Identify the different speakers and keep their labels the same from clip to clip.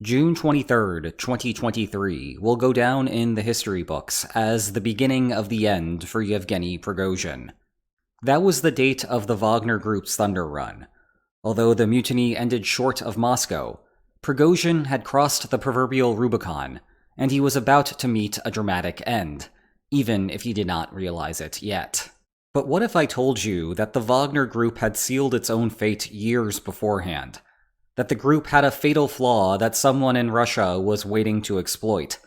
Speaker 1: June 23rd, 2023 will go down in the history books as the beginning of the end for Yevgeny Prigozhin. That was the date of the Wagner Group's Thunder Run. Although the mutiny ended short of Moscow, Prigozhin had crossed the proverbial Rubicon, and he was about to meet a dramatic end, even if he did not realize it yet. But what if I told you that the Wagner Group had sealed its own fate years beforehand? That the group had a fatal flaw that someone in Russia was waiting to exploit,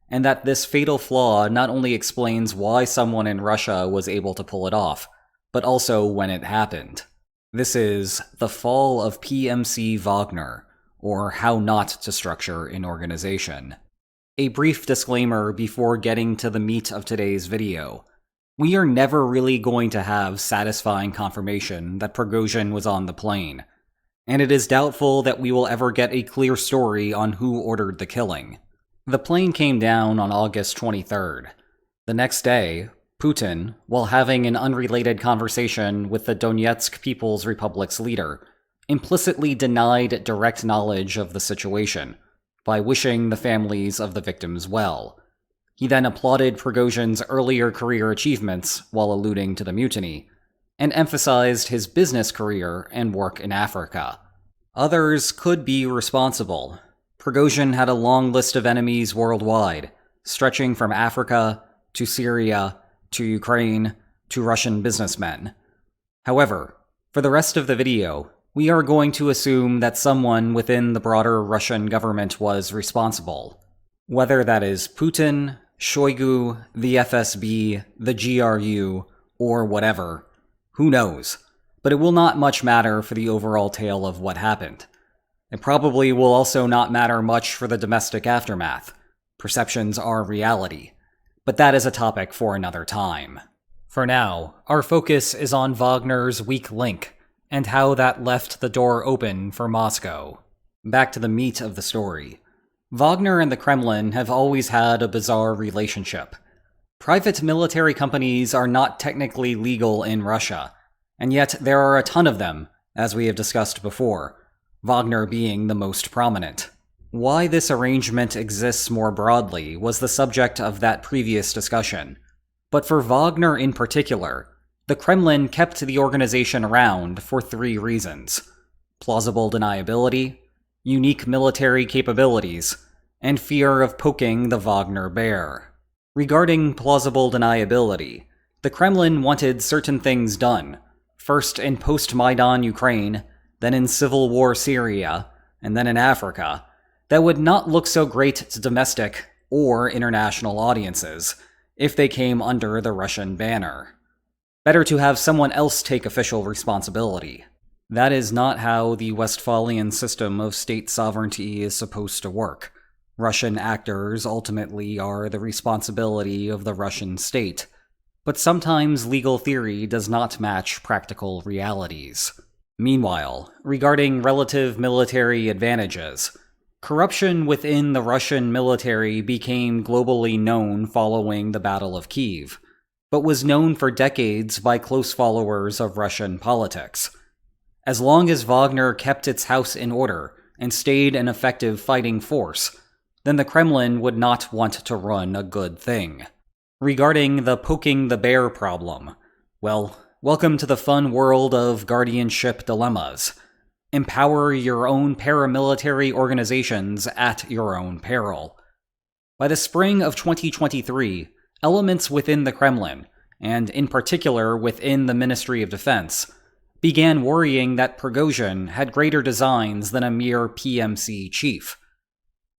Speaker 1: and that this fatal flaw not only explains why someone in Russia was able to pull it off, but also when it happened. This is The Fall of PMC Wagner, or How Not to Structure an Organization. A brief disclaimer before getting to the meat of today's video. We are never really going to have satisfying confirmation that Prigozhin was on the plane, and it is doubtful that we will ever get a clear story on who ordered the killing. The plane came down on August 23rd. The next day, Putin, while having an unrelated conversation with the Donetsk People's Republic's leader, implicitly denied direct knowledge of the situation by wishing the families of the victims well. He then applauded Prigozhin's earlier career achievements while alluding to the mutiny, and emphasized his business career and work in Africa. Others could be responsible. Prigozhin had a long list of enemies worldwide, stretching from Africa to Syria to Ukraine to Russian businessmen. However, for the rest of the video, we are going to assume that someone within the broader Russian government was responsible. Whether that is Putin, Shoigu, the FSB, the GRU, or whatever, who knows? But it will not much matter for the overall tale of what happened. It probably will also not matter much for the domestic aftermath. Perceptions are reality. But that is a topic for another time. For now, our focus is on Wagner's weak link, and how that left the door open for Moscow. Back to the meat of the story. Wagner and the Kremlin have always had a bizarre relationship. Private military companies are not technically legal in Russia, and yet there are a ton of them, as we have discussed before, Wagner being the most prominent. Why this arrangement exists more broadly was the subject of that previous discussion. But for Wagner in particular, the Kremlin kept the organization around for three reasons: plausible deniability, unique military capabilities, and fear of poking the Wagner bear. Regarding plausible deniability, the Kremlin wanted certain things done, first in post-Maidan Ukraine, then in civil war Syria, and then in Africa, that would not look so great to domestic or international audiences if they came under the Russian banner. Better to have someone else take official responsibility. That is not how the Westphalian system of state sovereignty is supposed to work. Russian actors ultimately are the responsibility of the Russian state, but sometimes legal theory does not match practical realities. Meanwhile, regarding relative military advantages, corruption within the Russian military became globally known following the Battle of Kiev, but was known for decades by close followers of Russian politics. As long as Wagner kept its house in order and stayed an effective fighting force, then the Kremlin would not want to run a good thing. Regarding the poking the bear problem, well, welcome to the fun world of guardianship dilemmas. Empower your own paramilitary organizations at your own peril. By the spring of 2023, elements within the Kremlin, and in particular within the Ministry of Defense, began worrying that Prigozhin had greater designs than a mere PMC chief.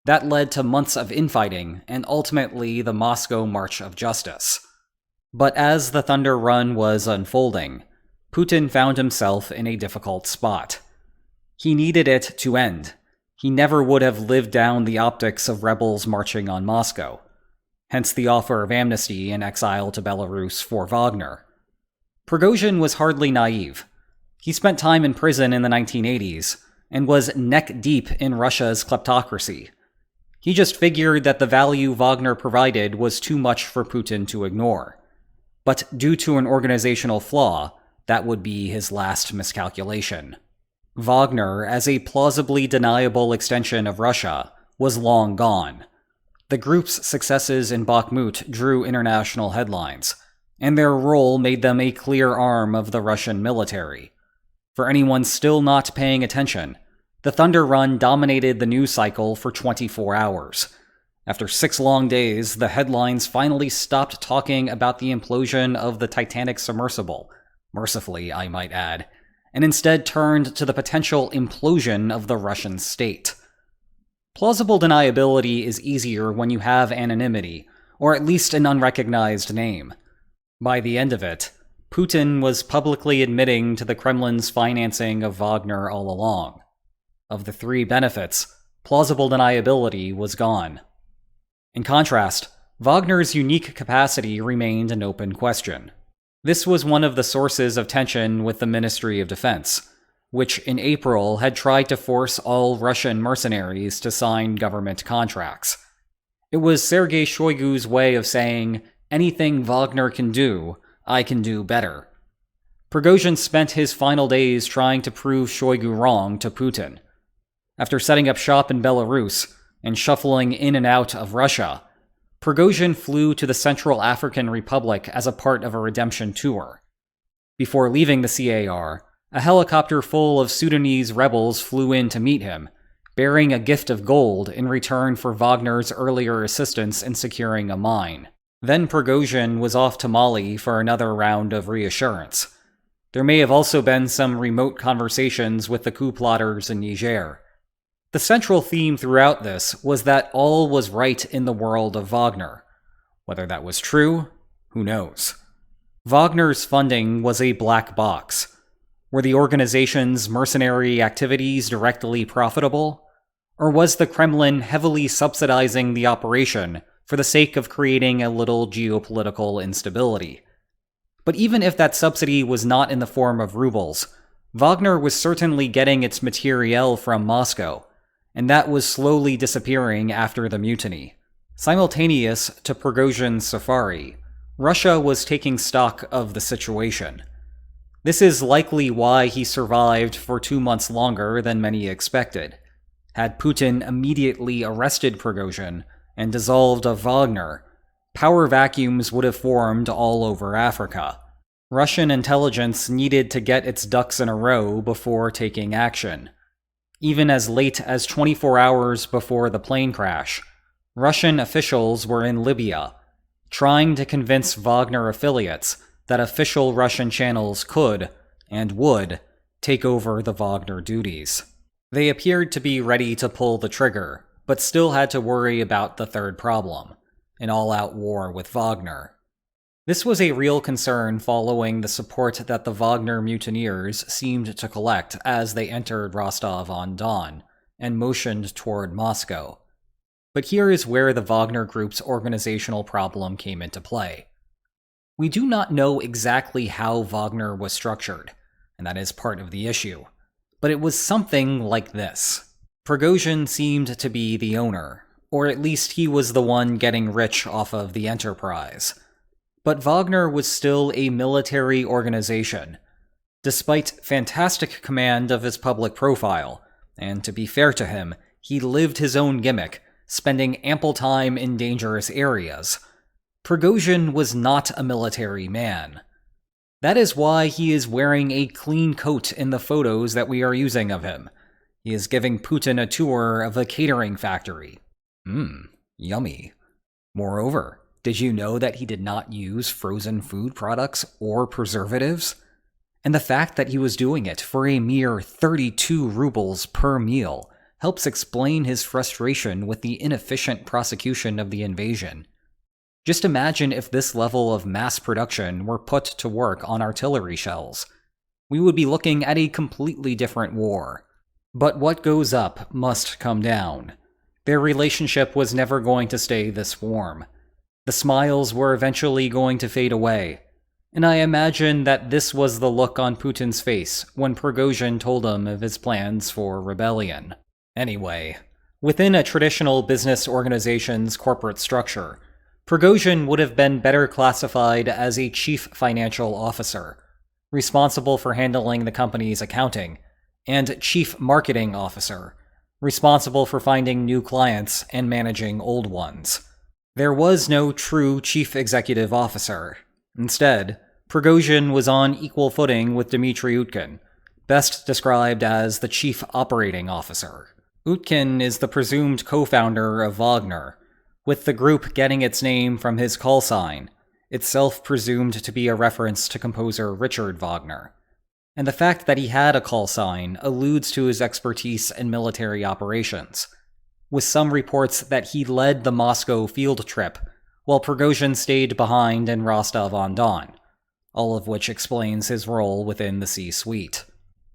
Speaker 1: That led to months of infighting and ultimately the Moscow March of Justice. But as the Thunder Run was unfolding, Putin found himself in a difficult spot. He needed it to end. He never would have lived down the optics of rebels marching on Moscow. Hence the offer of amnesty and exile to Belarus for Wagner. Prigozhin was hardly naive. He spent time in prison in the 1980s and was neck-deep in Russia's kleptocracy. He just figured that the value Wagner provided was too much for Putin to ignore. But due to an organizational flaw, that would be his last miscalculation. Wagner, as a plausibly deniable extension of Russia, was long gone. The group's successes in Bakhmut drew international headlines, and their role made them a clear arm of the Russian military. For anyone still not paying attention, the Thunder Run dominated the news cycle for 24 hours. After 6 long days, the headlines finally stopped talking about the implosion of the Titanic submersible, mercifully, I might add, and instead turned to the potential implosion of the Russian state. Plausible deniability is easier when you have anonymity, or at least an unrecognized name. By the end of it, Putin was publicly admitting to the Kremlin's financing of Wagner all along. Of the 3 benefits, plausible deniability was gone. In contrast, Wagner's unique capacity remained an open question. This was one of the sources of tension with the Ministry of Defense, which in April had tried to force all Russian mercenaries to sign government contracts. It was Sergei Shoigu's way of saying, anything Wagner can do, I can do better. Prigozhin spent his final days trying to prove Shoigu wrong to Putin. After setting up shop in Belarus and shuffling in and out of Russia, Prigozhin flew to the Central African Republic as a part of a redemption tour. Before leaving the CAR, a helicopter full of Sudanese rebels flew in to meet him, bearing a gift of gold in return for Wagner's earlier assistance in securing a mine. Then Prigozhin was off to Mali for another round of reassurance. There may have also been some remote conversations with the coup plotters in Niger. The central theme throughout this was that all was right in the world of Wagner. Whether that was true, who knows? Wagner's funding was a black box. Were the organization's mercenary activities directly profitable? Or was the Kremlin heavily subsidizing the operation for the sake of creating a little geopolitical instability? But even if that subsidy was not in the form of rubles, Wagner was certainly getting its materiel from Moscow, and that was slowly disappearing after the mutiny. Simultaneous to Prigozhin's safari, Russia was taking stock of the situation. This is likely why he survived for 2 months longer than many expected. Had Putin immediately arrested Prigozhin and dissolved of Wagner, power vacuums would have formed all over Africa. Russian intelligence needed to get its ducks in a row before taking action. Even as late as 24 hours before the plane crash, Russian officials were in Libya, trying to convince Wagner affiliates that official Russian channels could, and would, take over the Wagner duties. They appeared to be ready to pull the trigger, but still had to worry about the third problem, an all-out war with Wagner. This was a real concern following the support that the Wagner mutineers seemed to collect as they entered Rostov-on-Don and motioned toward Moscow. But here is where the Wagner Group's organizational problem came into play. We do not know exactly how Wagner was structured, and that is part of the issue, but it was something like this. Prigozhin seemed to be the owner, or at least he was the one getting rich off of the enterprise. But Wagner was still a military organization. Despite fantastic command of his public profile, and to be fair to him, he lived his own gimmick, spending ample time in dangerous areas, Prigozhin was not a military man. That is why he is wearing a clean coat in the photos that we are using of him. He is giving Putin a tour of a catering factory. Yummy. Moreover, did you know that he did not use frozen food products or preservatives? And the fact that he was doing it for a mere 32 rubles per meal helps explain his frustration with the inefficient prosecution of the invasion. Just imagine if this level of mass production were put to work on artillery shells. We would be looking at a completely different war. But what goes up must come down. Their relationship was never going to stay this warm. The smiles were eventually going to fade away, and I imagine that this was the look on Putin's face when Prigozhin told him of his plans for rebellion. Anyway, within a traditional business organization's corporate structure, Prigozhin would have been better classified as a chief financial officer, responsible for handling the company's accounting, and chief marketing officer, responsible for finding new clients and managing old ones. There was no true chief executive officer. Instead, Prigozhin was on equal footing with Dmitry Utkin, best described as the chief operating officer. Utkin is the presumed co-founder of Wagner, with the group getting its name from his call sign, itself presumed to be a reference to composer Richard Wagner. And the fact that he had a call sign alludes to his expertise in military operations, with some reports that he led the Moscow field trip, while Prigozhin stayed behind in Rostov-on-Don, all of which explains his role within the C-suite.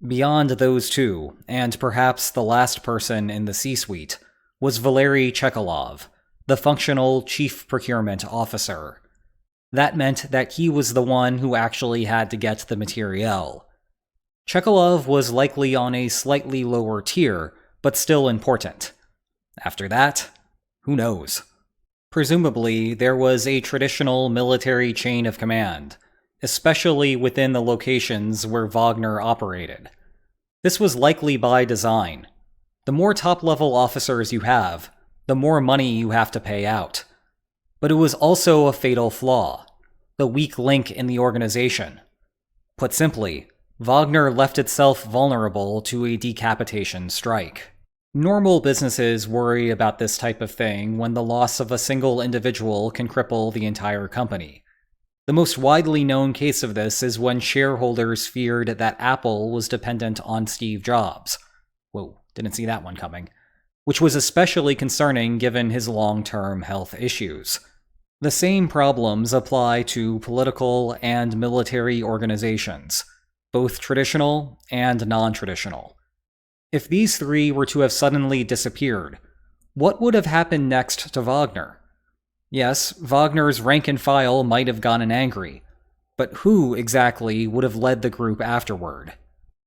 Speaker 1: Beyond those two, and perhaps the last person in the C-suite, was Valery Chekalov, the functional chief procurement officer. That meant that he was the one who actually had to get the materiel. Chekalov was likely on a slightly lower tier, but still important. After that, who knows? Presumably, there was a traditional military chain of command, especially within the locations where Wagner operated. This was likely by design. The more top-level officers you have, the more money you have to pay out. But it was also a fatal flaw, the weak link in the organization. Put simply, Wagner left itself vulnerable to a decapitation strike. Normal businesses worry about this type of thing when the loss of a single individual can cripple the entire company. The most widely known case of this is when shareholders feared that Apple was dependent on Steve Jobs. Whoa, didn't see that one coming. Which was especially concerning given his long-term health issues. The same problems apply to political and military organizations, both traditional and non-traditional. If these three were to have suddenly disappeared, what would have happened next to Wagner? Yes, Wagner's rank and file might have gotten angry, but who exactly would have led the group afterward?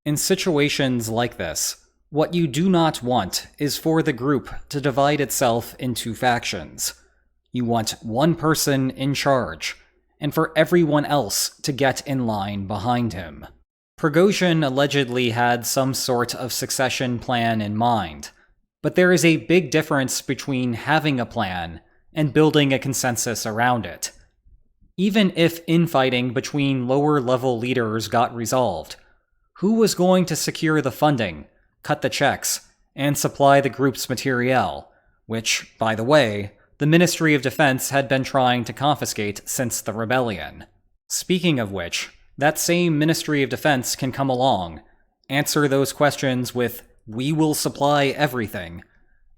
Speaker 1: In situations like this, what you do not want is for the group to divide itself into factions. You want one person in charge, and for everyone else to get in line behind him. Prigozhin allegedly had some sort of succession plan in mind, but there is a big difference between having a plan and building a consensus around it. Even if infighting between lower-level leaders got resolved, who was going to secure the funding, cut the checks, and supply the group's materiel, which, by the way, the Ministry of Defense had been trying to confiscate since the rebellion? Speaking of which, that same Ministry of Defense can come along, answer those questions with, "We will supply everything,"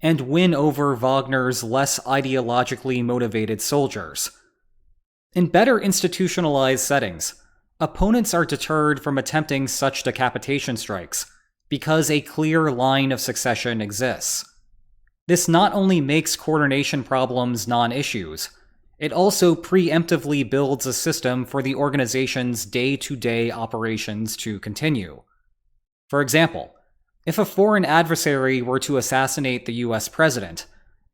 Speaker 1: and win over Wagner's less ideologically motivated soldiers. In better institutionalized settings, opponents are deterred from attempting such decapitation strikes because a clear line of succession exists. This not only makes coordination problems non-issues, it also preemptively builds a system for the organization's day-to-day operations to continue. For example, if a foreign adversary were to assassinate the US president,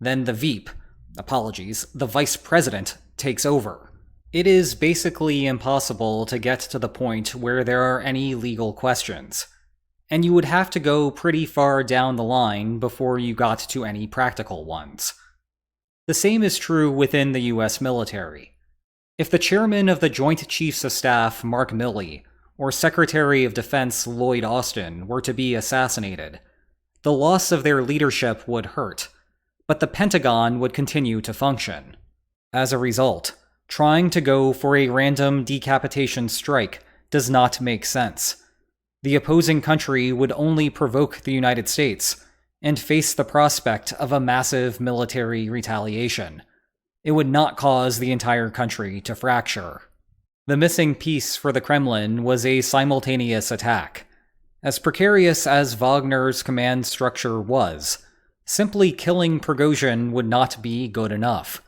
Speaker 1: then the vice president, takes over. It is basically impossible to get to the point where there are any legal questions, and you would have to go pretty far down the line before you got to any practical ones. The same is true within the US military. If the chairman of the Joint Chiefs of Staff, Mark Milley, or Secretary of Defense Lloyd Austin were to be assassinated, the loss of their leadership would hurt, but the Pentagon would continue to function. As a result, trying to go for a random decapitation strike does not make sense. The opposing country would only provoke the United States and face the prospect of a massive military retaliation. It would not cause the entire country to fracture. The missing piece for the Kremlin was a simultaneous attack. As precarious as Wagner's command structure was, simply killing Prigozhin would not be good enough.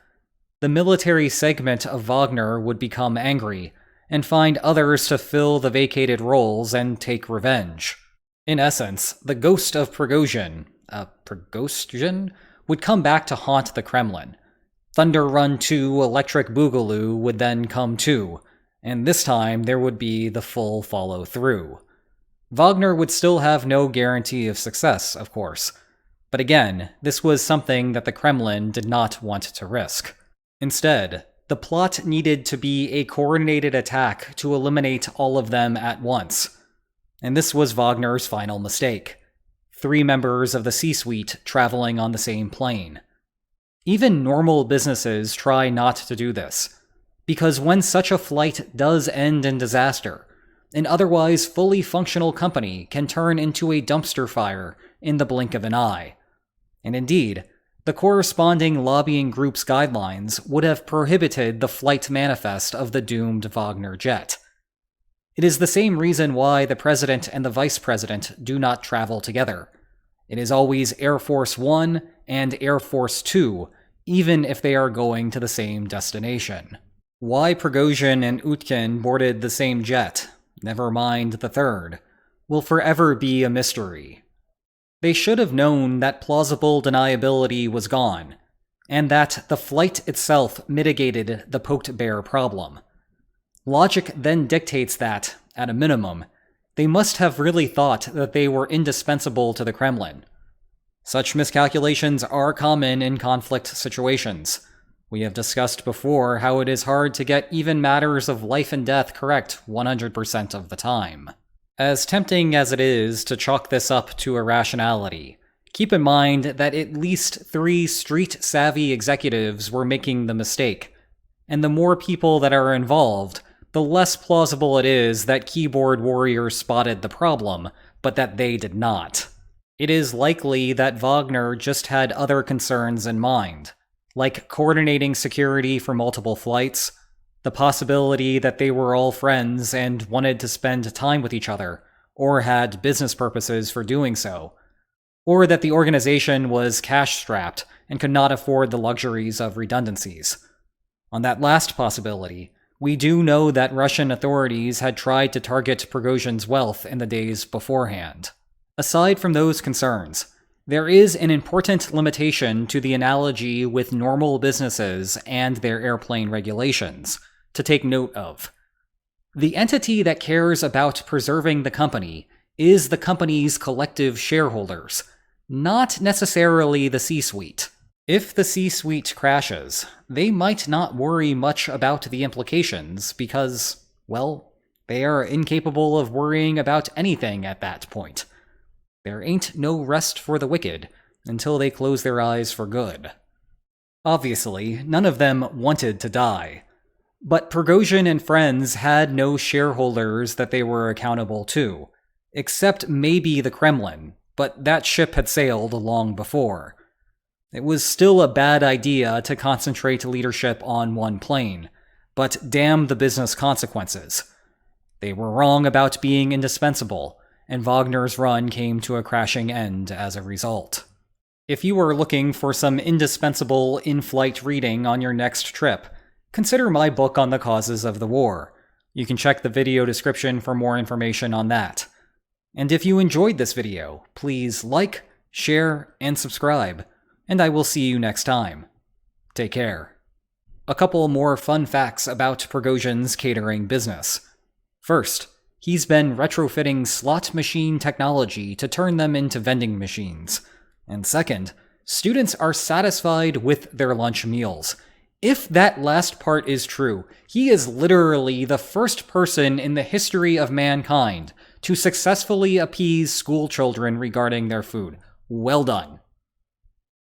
Speaker 1: The military segment of Wagner would become angry and find others to fill the vacated roles and take revenge. In essence, the ghost of Prigozhin would come back to haunt the Kremlin. Thunder Run 2 Electric Boogaloo would then come too, and this time there would be the full follow-through. Wagner would still have no guarantee of success, of course, But again, this was something that the Kremlin did not want to risk. Instead, the plot needed to be a coordinated attack to eliminate all of them at once. And this was Wagner's final mistake. 3 members of the C-suite traveling on the same plane. Even normal businesses try not to do this, because when such a flight does end in disaster, an otherwise fully functional company can turn into a dumpster fire in the blink of an eye. And indeed, the corresponding lobbying group's guidelines would have prohibited the flight manifest of the doomed Wagner jet. It is the same reason why the president and the vice president do not travel together. It is always Air Force One and Air Force Two, even if they are going to the same destination. Why Prigozhin and Utkin boarded the same jet, never mind the third, will forever be a mystery. They should have known that plausible deniability was gone, and that the flight itself mitigated the poked bear problem. Logic then dictates that, at a minimum, they must have really thought that they were indispensable to the Kremlin. Such miscalculations are common in conflict situations. We have discussed before how it is hard to get even matters of life and death correct 100% of the time. As tempting as it is to chalk this up to irrationality, keep in mind that at least 3 street-savvy executives were making the mistake, and the more people that are involved, the less plausible it is that keyboard warriors spotted the problem, but that they did not. It is likely that Wagner just had other concerns in mind, like coordinating security for multiple flights, the possibility that they were all friends and wanted to spend time with each other, or had business purposes for doing so, or that the organization was cash-strapped and could not afford the luxuries of redundancies. On that last possibility, we do know that Russian authorities had tried to target Prigozhin's wealth in the days beforehand. Aside from those concerns, there is an important limitation to the analogy with normal businesses and their airplane regulations to take note of. The entity that cares about preserving the company is the company's collective shareholders, not necessarily the C-suite. If the C-suite crashes, they might not worry much about the implications because, well, they are incapable of worrying about anything at that point. There ain't no rest for the wicked until they close their eyes for good. Obviously, none of them wanted to die. But Prigozhin and friends had no shareholders that they were accountable to, except maybe the Kremlin, but that ship had sailed long before. It was still a bad idea to concentrate leadership on one plane, but damn the business consequences. They were wrong about being indispensable, and Wagner's run came to a crashing end as a result. If you are looking for some indispensable in-flight reading on your next trip, consider my book on the causes of the war. You can check the video description for more information on that. And if you enjoyed this video, please like, share, and subscribe, and I will see you next time. Take care. A couple more fun facts about Prigozhin's catering business. First, he's been retrofitting slot machine technology to turn them into vending machines. And second, students are satisfied with their lunch meals. If that last part is true, he is literally the first person in the history of mankind to successfully appease school children regarding their food. Well done.